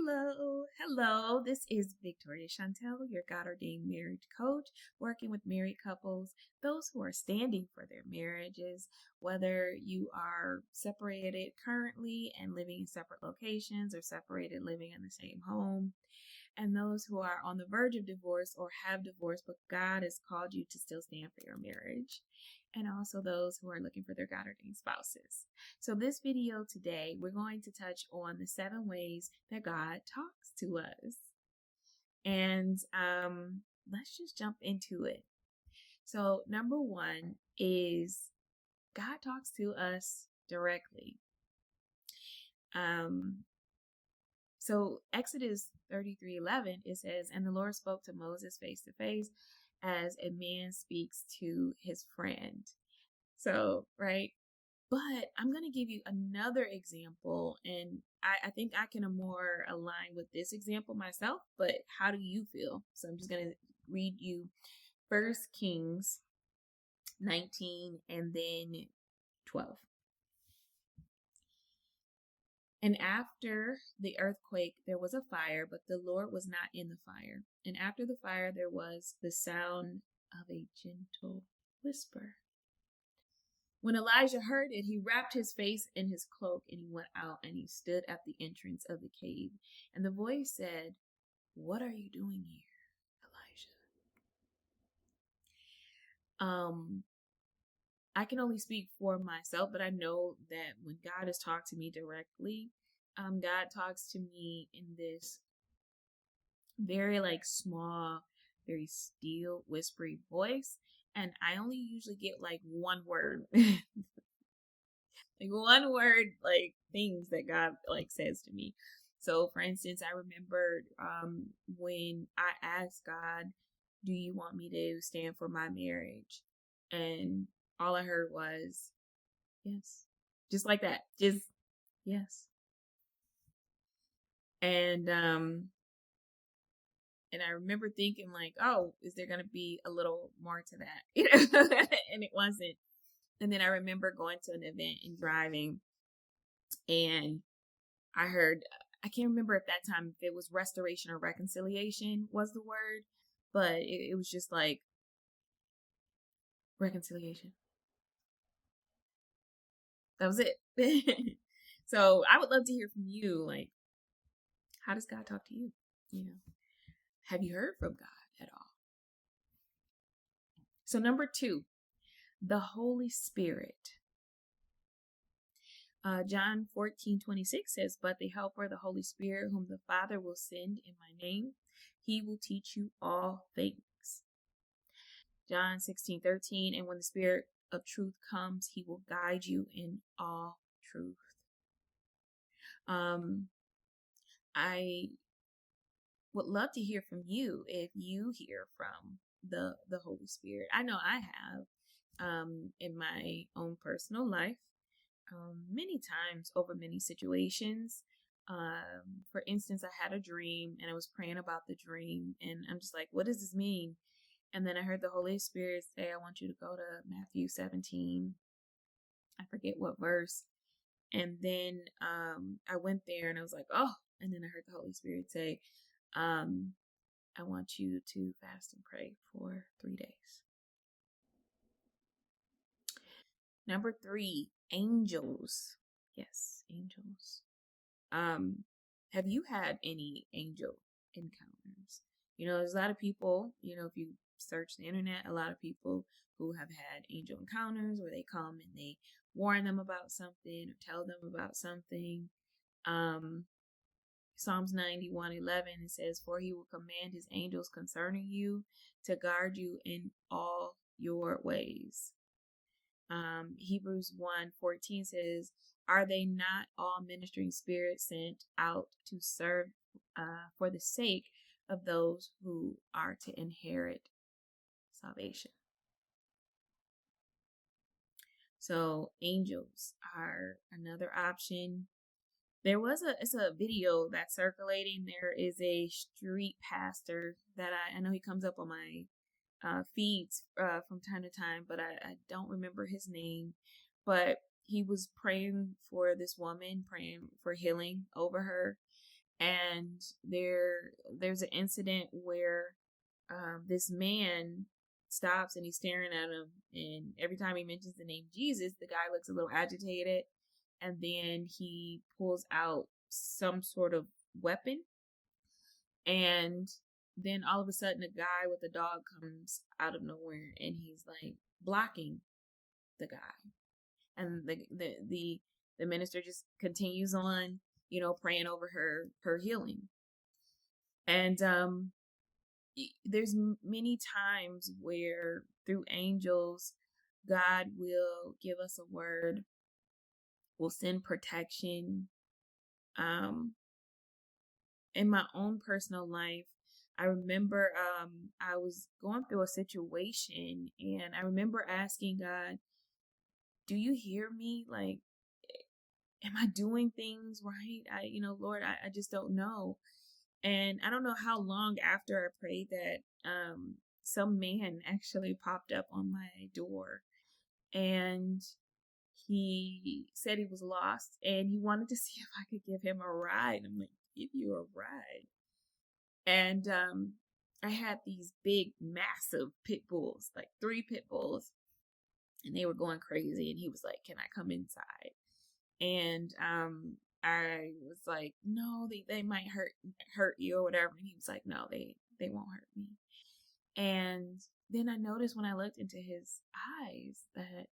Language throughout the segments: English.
Hello. This is Victoria Chantel, your God ordained marriage coach, working with married couples, those who are standing for their marriages, whether you are separated currently and living in separate locations or separated living in the same home, and those who are on the verge of divorce or have divorced, but God has called you to still stand for your marriage, and also those who are looking for their God ordained spouses. So this video today, we're going to touch on the 7 ways that God talks to us. And let's just jump into it. So number 1 is God talks to us directly. So Exodus 33:11, it says, "And the Lord spoke to Moses face to face as a man speaks to his friend." So, right? But I'm going to give you another example, and I think I can more align with this example myself, but how do you feel? So I'm just going to read you 1 Kings 19 and then 12. "And after the earthquake, there was a fire, but the Lord was not in the fire. And after the fire, there was the sound of a gentle whisper. When Elijah heard it, he wrapped his face in his cloak and he went out and he stood at the entrance of the cave. And the voice said, 'What are you doing here, Elijah?'" I can only speak for myself, but I know that when God has talked to me directly, God talks to me in this very small, very still, whispery voice, and I only usually get one word, one word, things that God says to me. So, for instance, I remembered when I asked God, "Do you want me to stand for my marriage?" And all I heard was, "Yes." Just like that. Just, yes. And I remember thinking "Oh, is there going to be a little more to that?" And it wasn't. And then I remember going to an event and driving, and I heard, I can't remember at that time if it was restoration or reconciliation was the word, but it was just reconciliation. That was it. So I would love to hear from you. How does God talk to you? Have you heard from God at all? So number 2, the Holy Spirit. John 14:26 says, "But the Helper, the Holy Spirit, whom the Father will send in my name, he will teach you all things." John 16:13, "And when the Spirit of truth comes, he will guide you in all truth." I would love to hear from you if you hear from the Holy Spirit. I know I have in my own personal life many times over many situations. For instance, I had a dream and I was praying about the dream, and I'm just like, what does this mean? And then I heard the Holy Spirit say, "I want you to go to Matthew 17. I forget what verse." And then I went there and I was like, "Oh," and then I heard the Holy Spirit say, "I want you to fast and pray for 3 days." Number 3, angels. Yes, angels. Have you had any angel encounters? There's a lot of people, if you search the internet, a lot of people who have had angel encounters where they come and they warn them about something or tell them about something. Psalms 91:11, it says, "For he will command his angels concerning you to guard you in all your ways." Hebrews 1:14 says, "Are they not all ministering spirits sent out to serve for the sake of those who are to inherit salvation?" So angels are another option. It's a video that's circulating. There is a street pastor that I know he comes up on my feeds from time to time, but I don't remember his name. But he was praying for this woman, praying for healing over her. And there's an incident where this man stops and he's staring at him, and every time he mentions the name Jesus, the guy looks a little agitated, and then he pulls out some sort of weapon, and then all of a sudden a guy with a dog comes out of nowhere, and he's like blocking the guy, and the minister just continues on, praying over her healing. And there's many times where through angels, God will give us a word, will send protection. In my own personal life, I remember I was going through a situation, and I remember asking God, do you hear me? Like, am I doing things right? Lord, I just don't know. And I don't know how long after I prayed that some man actually popped up on my door, and he said he was lost and he wanted to see if I could give him a ride. I'm like, give you a ride? And I had these big, massive pit bulls, like 3 pit bulls, and they were going crazy. And he was like, can I come inside? And I was like, no, they might hurt you or whatever. And he was like, no, they won't hurt me. And then I noticed when I looked into his eyes that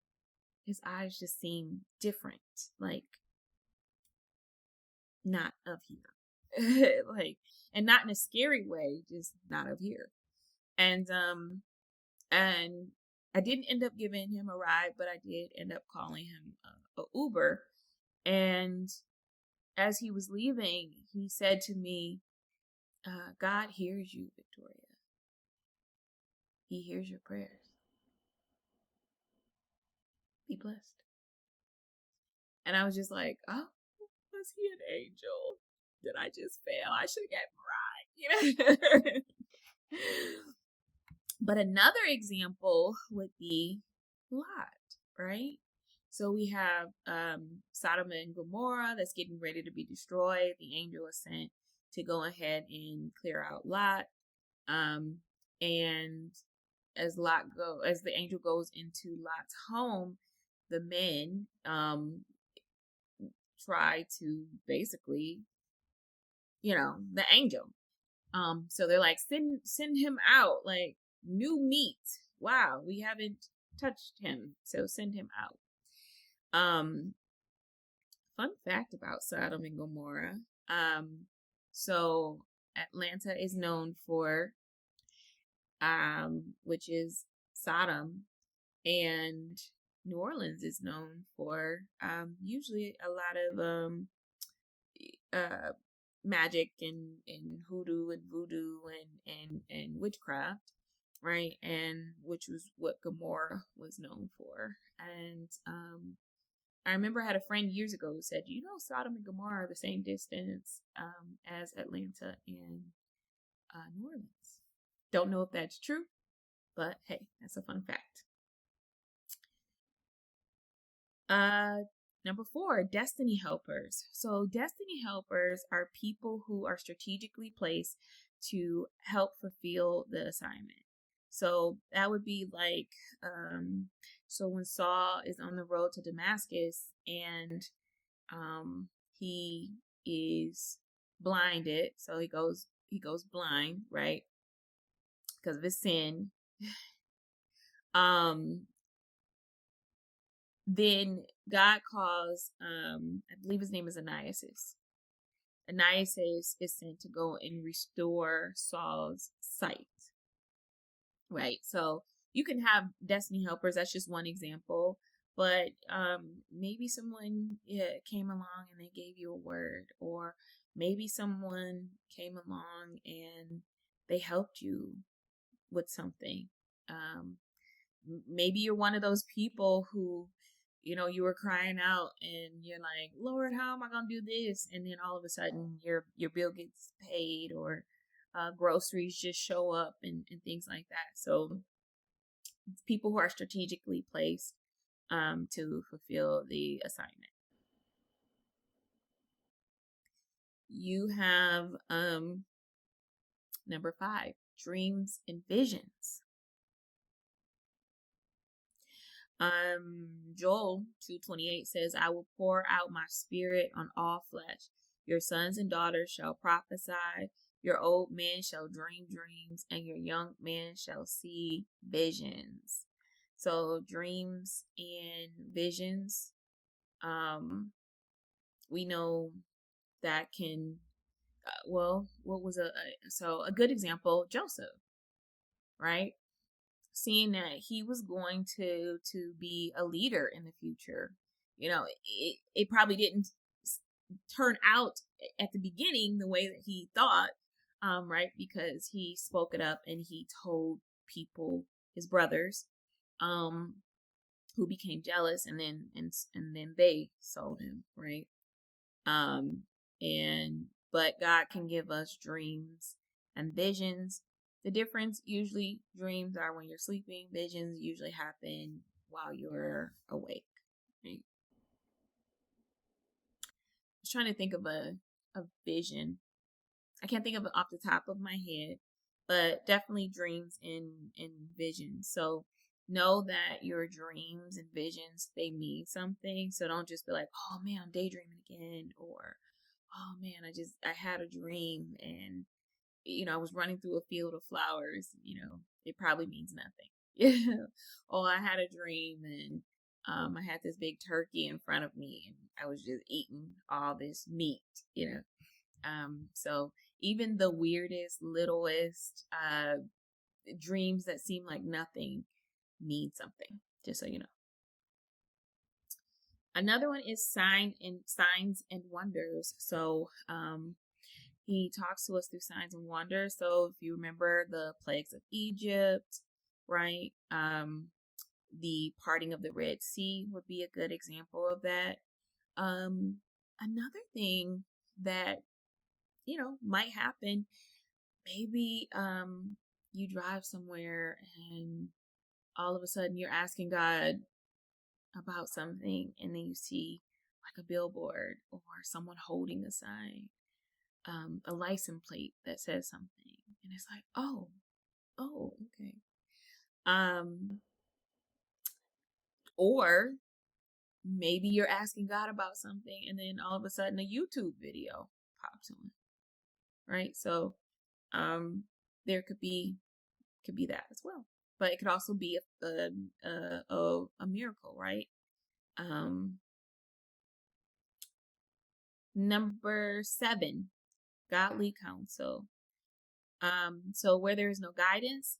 his eyes just seemed different, like not of here. Like, and not in a scary way, just not of here. And I didn't end up giving him a ride, but I did end up calling him a Uber. And as he was leaving, he said to me, God hears you, Victoria. He hears your prayers. Be blessed. And I was just like, oh, was he an angel? Did I just fail? I should get him right. But another example would be Lot, right? So we have Sodom and Gomorrah that's getting ready to be destroyed. The angel is sent to go ahead and clear out Lot. And as the angel goes into Lot's home, the men try to basically, the angel. So they're like, send him out, like new meat. Wow, we haven't touched him, so send him out. Fun fact about Sodom and Gomorrah. So Atlanta is known for, which is Sodom, and New Orleans is known for usually a lot of magic and hoodoo and voodoo and witchcraft, right? And which was what Gomorrah was known for. And I remember I had a friend years ago who said, Sodom and Gomorrah are the same distance as Atlanta and New Orleans. Don't know if that's true, but hey, that's a fun fact. Number 4, destiny helpers. So destiny helpers are people who are strategically placed to help fulfill the assignment. So that would be like, so when Saul is on the road to Damascus and he is blinded, so he goes blind, right? Because of his sin. Then God calls, I believe his name is Ananias. Ananias is sent to go and restore Saul's sight. Right. So you can have destiny helpers. That's just one example. But maybe someone came along and they gave you a word, or maybe someone came along and they helped you with something. Maybe you're one of those people who, you were crying out and you're like, Lord, how am I going to do this? And then all of a sudden your bill gets paid, or groceries just show up and things like that. So it's people who are strategically placed to fulfill the assignment. You have number 5, dreams and visions. Joel 2:28 says, I will pour out my spirit on all flesh. Your sons and daughters shall prophesy. Your old men shall dream dreams, and your young men shall see visions. So dreams and visions, we know that can, what was a good example, Joseph, right? Seeing that he was going to be a leader in the future. It probably didn't turn out at the beginning the way that he thought, right? Because he spoke it up and he told people, his brothers, who became jealous, and then they sold him, right? But God can give us dreams and visions. The difference, usually dreams are when you're sleeping. Visions usually happen while you're awake. Right? I was trying to think of a vision. I can't think of it off the top of my head, but definitely dreams and visions. So know that your dreams and visions, they mean something. So don't just be like, oh man, I'm daydreaming again, or oh man, I had a dream and I was running through a field of flowers. It probably means nothing. Yeah. Oh, I had a dream and I had this big turkey in front of me and I was just eating all this meat. So even the weirdest, littlest dreams that seem like nothing mean something. Just so you know. Another one is signs and wonders. So he talks to us through signs and wonders. So if you remember the plagues of Egypt, right? The parting of the Red Sea would be a good example of that. Another thing that might happen, maybe you drive somewhere and all of a sudden you're asking God about something, and then you see like a billboard or someone holding a sign, a license plate that says something, and it's like, oh, okay. Or maybe you're asking God about something, and then all of a sudden a YouTube video pops on, right? So, there could be that as well, but it could also be a miracle, right? Number 7, godly counsel. So where there is no guidance,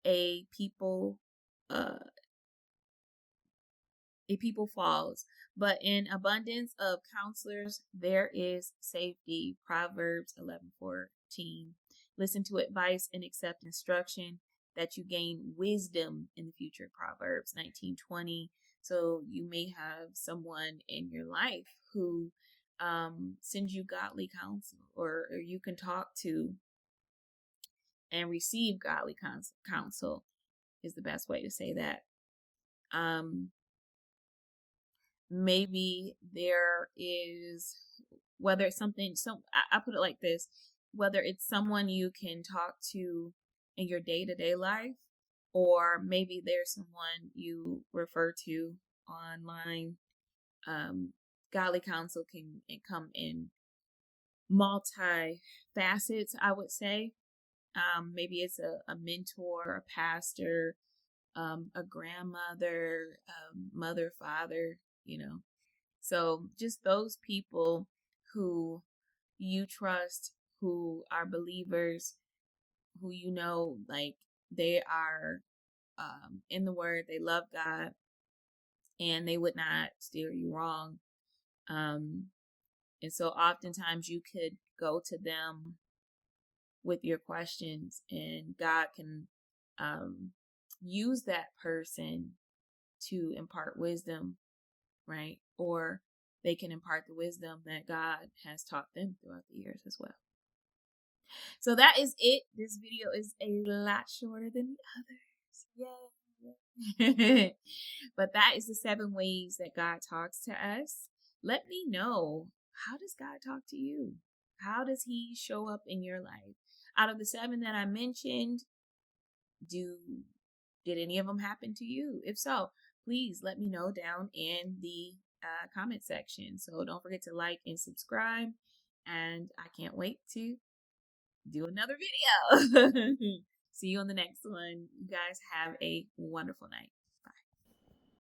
a people uh a people falls, but in abundance of counselors there is safety. Proverbs 11:14. Listen to advice and accept instruction that you gain wisdom in the future. Proverbs 19:20. So you may have someone in your life who sends you godly counsel, or you can talk to and receive godly counsel is the best way to say that. Maybe there is, whether it's something, I put it like this, whether it's someone you can talk to in your day-to-day life, or maybe there's someone you refer to online. Godly counsel can come in multi facets, I would say. Maybe it's a mentor, a pastor, a grandmother, mother, father, So just those people who you trust, who are believers, who like they are in the word, they love God, and they would not steer you wrong. And so oftentimes you could go to them with your questions, and God can use that person to impart wisdom, right? Or they can impart the wisdom that God has taught them throughout the years as well. So that is it. This video is a lot shorter than the others. Yay. But that is the 7 ways that God talks to us. Let me know, how does God talk to you? How does he show up in your life? Out of the 7 that I mentioned, did any of them happen to you? If so, please let me know down in the comment section. So don't forget to like and subscribe. And I can't wait to do another video. See you on the next one. You guys have a wonderful night.